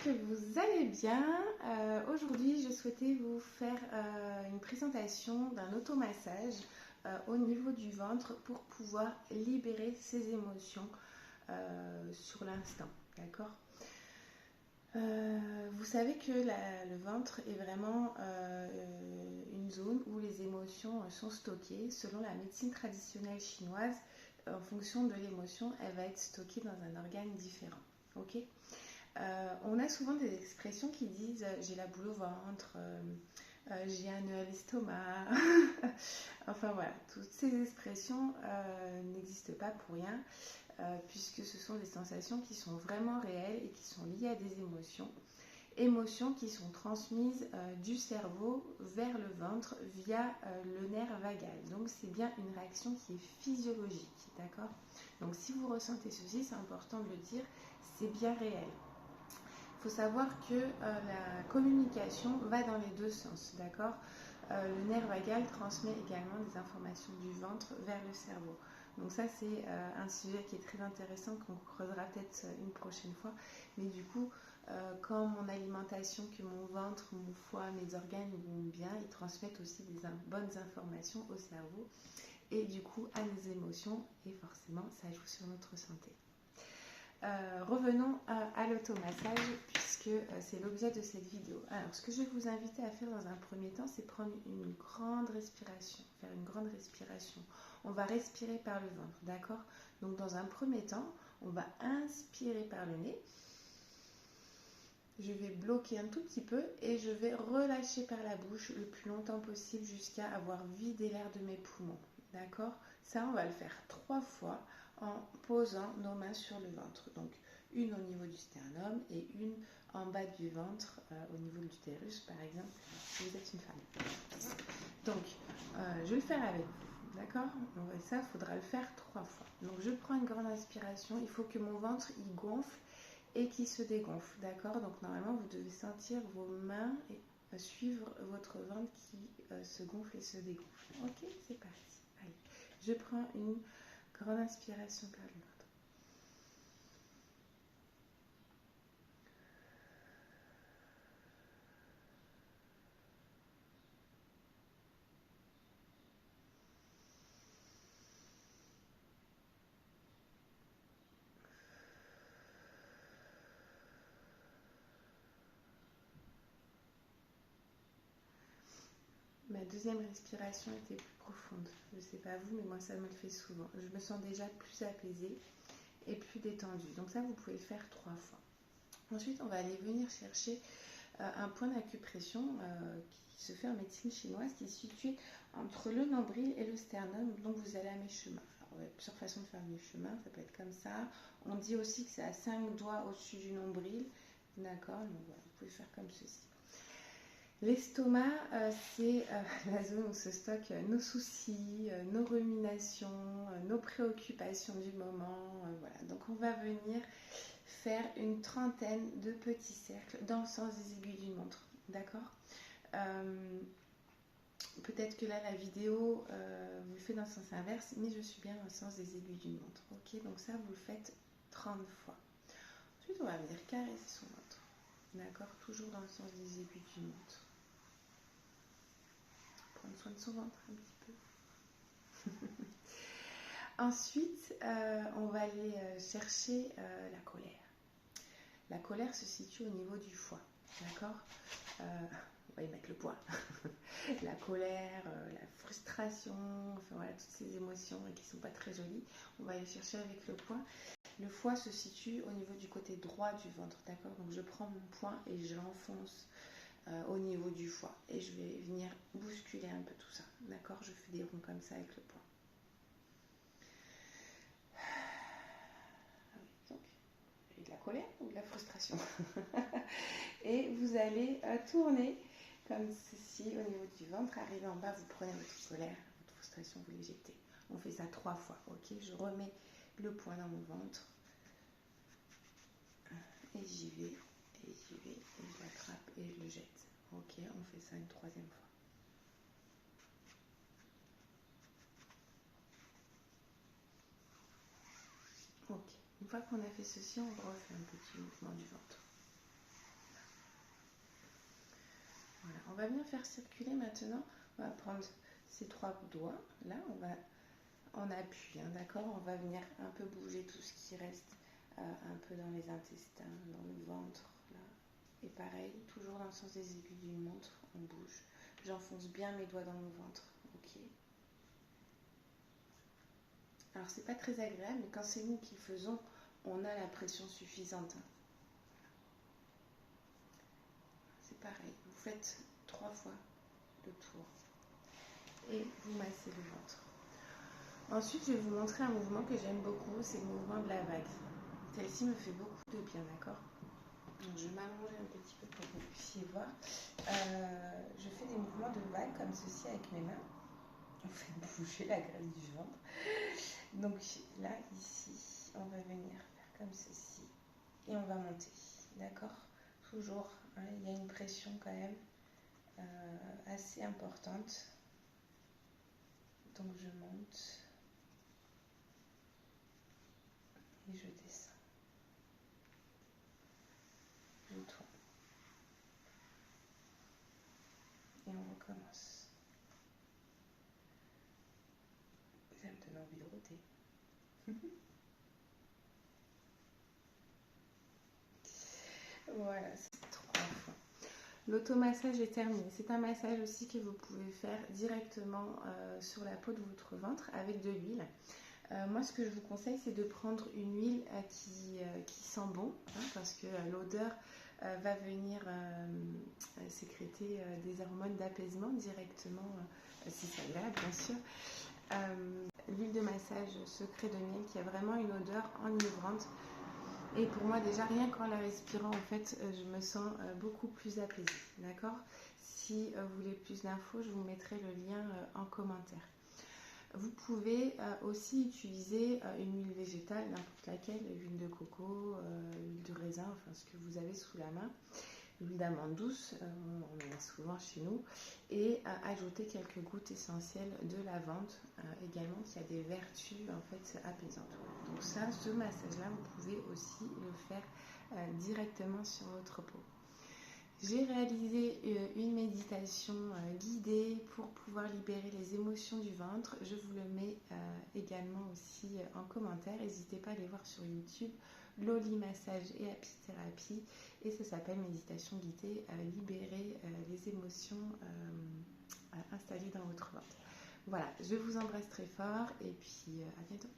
que vous allez bien. Aujourd'hui, je souhaitais vous faire une présentation d'un automassage au niveau du ventre pour pouvoir libérer ses émotions sur l'instant. D'accord. Vous savez que le ventre est vraiment une zone où les émotions sont stockées. Selon la médecine traditionnelle chinoise, en fonction de l'émotion, elle va être stockée dans un organe différent. Ok. On a souvent des expressions qui disent j'ai la boule au ventre, j'ai un nœud à l'estomac. Enfin voilà, toutes ces expressions n'existent pas pour rien, puisque ce sont des sensations qui sont vraiment réelles et qui sont liées à des émotions. Émotions qui sont transmises du cerveau vers le ventre via le nerf vagal. Donc c'est bien une réaction qui est physiologique, d'accord? Donc si vous ressentez ceci, c'est important de le dire, c'est bien réel. Il faut savoir que la communication va dans les deux sens, d'accord? Le nerf vagal transmet également des informations du ventre vers le cerveau. Donc ça, c'est un sujet qui est très intéressant, qu'on creusera peut-être une prochaine fois. Mais du coup, quand mon alimentation, que mon ventre, mon foie, mes organes vont bien, ils transmettent aussi des bonnes informations au cerveau et du coup à nos émotions. Et forcément, ça joue sur notre santé. Revenons à l'automassage puisque c'est l'objet de cette vidéo. Alors, ce que je vais vous inviter à faire dans un premier temps, c'est prendre une grande respiration, faire une grande respiration. On va respirer par le ventre, d'accord? Donc, dans un premier temps, on va inspirer par le nez. Je vais bloquer un tout petit peu et je vais relâcher par la bouche le plus longtemps possible jusqu'à avoir vidé l'air de mes poumons, d'accord? Ça, on va le faire 3 fois en posant nos mains sur le ventre. Donc, une au niveau du sternum et une en bas du ventre, au niveau de l'utérus, par exemple, si vous êtes une femme. Donc, je vais le faire avec vous, d'accord? Et ça, il faudra le faire 3 fois. Donc, je prends une grande inspiration. Il faut que mon ventre, il gonfle et qui se dégonfle, d'accord? Donc, normalement, vous devez sentir vos mains et suivre votre ventre qui se gonfle et se dégonfle. Ok, c'est parti. Allez, je prends une grande inspiration par le ventre. Ma deuxième respiration était plus profonde. Je ne sais pas vous, mais moi ça me le fait souvent. Je me sens déjà plus apaisée et plus détendue. Donc ça, vous pouvez le faire 3 fois. Ensuite, on va aller venir chercher un point d'acupression qui se fait en médecine chinoise, qui est situé entre le nombril et le sternum. Donc vous allez à mi-chemin. Alors, il y a plusieurs façons de faire mi-chemin. Ça peut être comme ça. On dit aussi que c'est à 5 doigts au-dessus du nombril. D'accord? Donc voilà, vous pouvez faire comme ceci. L'estomac, c'est la zone où se stockent nos soucis, nos ruminations, nos préoccupations du moment. Voilà. Donc on va venir faire une trentaine de petits cercles dans le sens des aiguilles d'une montre. D'accord? Peut-être que là la vidéo vous le fait dans le sens inverse, mais je suis bien dans le sens des aiguilles d'une montre. Ok? Donc ça, vous le faites 30 fois. Ensuite, on va venir caresser son ventre. D'accord? Toujours dans le sens des aiguilles d'une montre. Prendre soin de son ventre un petit peu. Ensuite, on va aller chercher la colère. La colère se situe au niveau du foie, d'accord? On va y mettre le poids. La colère, la frustration, enfin voilà, toutes ces émotions qui ne sont pas très jolies, on va les chercher avec le poing. Le foie se situe au niveau du côté droit du ventre, d'accord? Donc je prends mon poing et je l'enfonce au niveau du foie et je vais venir bousculer un peu tout ça, d'accord? Je fais des ronds comme ça avec le poing. Donc, de la colère ou de la frustration. Et vous allez tourner comme ceci au niveau du ventre. Arrivé en bas, vous prenez votre colère, votre frustration, vous l'éjectez. On fait ça 3 fois, ok? Je remets le poing dans mon ventre et j'y vais, et je l'attrape et je le jette. Ok, on fait ça une 3e fois. Ok, une fois qu'on a fait ceci, on refait un petit mouvement du ventre. va bien faire circuler maintenant. On va prendre ces 3 doigts, là, on va en appui, hein, d'accord? On va venir un peu bouger tout ce qui reste un peu dans les intestins, dans le ventre, là. Et pareil, toujours dans le sens des aiguilles d'une montre, on bouge. J'enfonce bien mes doigts dans mon ventre, ok? Alors c'est pas très agréable, mais quand c'est nous qui le faisons, on a la pression suffisante. C'est pareil, vous faites 3 fois le tour et vous massez le ventre. Ensuite, je vais vous montrer un mouvement que j'aime beaucoup, c'est le mouvement de la vague. Celle-ci me fait beaucoup de bien, d'accord? Donc, je m'allonge un petit peu pour que vous puissiez voir. Je fais des mouvements de vague comme ceci avec mes mains. On fait bouger la graisse du ventre. Donc là, ici, on va venir faire comme ceci et on va monter, d'accord? Toujours, hein, il y a une pression quand même assez importante. Donc je monte et je descends. Je tourne. Et on recommence. Ça me donne envie de rôter. Voilà, c'est 3 fois. L'automassage est terminé. C'est un massage aussi que vous pouvez faire directement sur la peau de votre ventre avec de l'huile. Moi, ce que je vous conseille, c'est de prendre une huile qui sent bon, hein, parce que l'odeur va venir sécréter des hormones d'apaisement directement, si c'est agréable, bien sûr. L'huile de massage secret de miel qui a vraiment une odeur enivrante. Et pour moi, déjà, rien qu'en la respirant, en fait, je me sens beaucoup plus apaisée, d'accord? Si vous voulez plus d'infos, je vous mettrai le lien en commentaire. Vous pouvez aussi utiliser une huile végétale, n'importe laquelle, l'huile de coco, l'huile de raisin, enfin ce que vous avez sous la main. L'huile d'amande douce, on en a souvent chez nous, et ajouter quelques gouttes essentielles de lavande également qui a des vertus en fait apaisantes. Donc ça, ce massage-là, vous pouvez aussi le faire directement sur votre peau. J'ai réalisé une méditation guidée pour pouvoir libérer les émotions du ventre. Je vous le mets également aussi en commentaire. N'hésitez pas à aller voir sur YouTube. Loli Massage et Apithérapie, et ça s'appelle méditation guidée, libérer les émotions installées dans votre ventre. Voilà, je vous embrasse très fort et puis à bientôt.